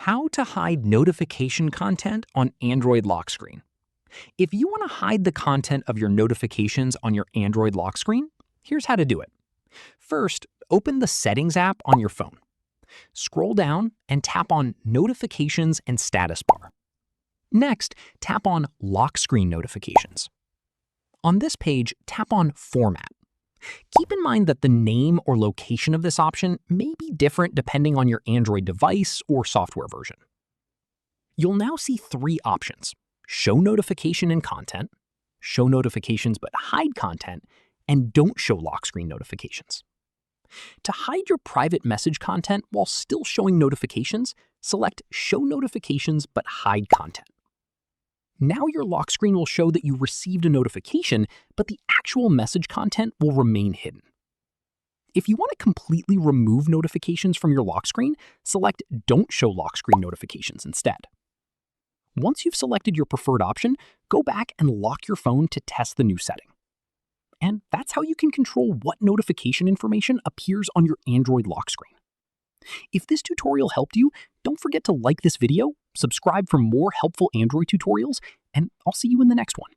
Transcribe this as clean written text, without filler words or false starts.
How to hide notification content on Android lock screen. If you want to hide the content of your notifications on your Android lock screen, here's how to do it. First, open the Settings app on your phone. Scroll down and tap on Notifications and Status Bar. Next, tap on Lock Screen Notifications. On this page, tap on Format. Keep in mind that the name or location of this option may be different depending on your Android device or software version. You'll now see three options: Show Notification and Content, Show Notifications but Hide Content, and Don't Show Lock Screen Notifications. To hide your private message content while still showing notifications, select Show Notifications but Hide Content. Now your lock screen will show that you received a notification, but the actual message content will remain hidden. If you want to completely remove notifications from your lock screen, select Don't Show Lock Screen Notifications instead. Once you've selected your preferred option, go back and lock your phone to test the new setting. And that's how you can control what notification information appears on your Android lock screen. If this tutorial helped you, don't forget to like this video, subscribe for more helpful Android tutorials, and I'll see you in the next one.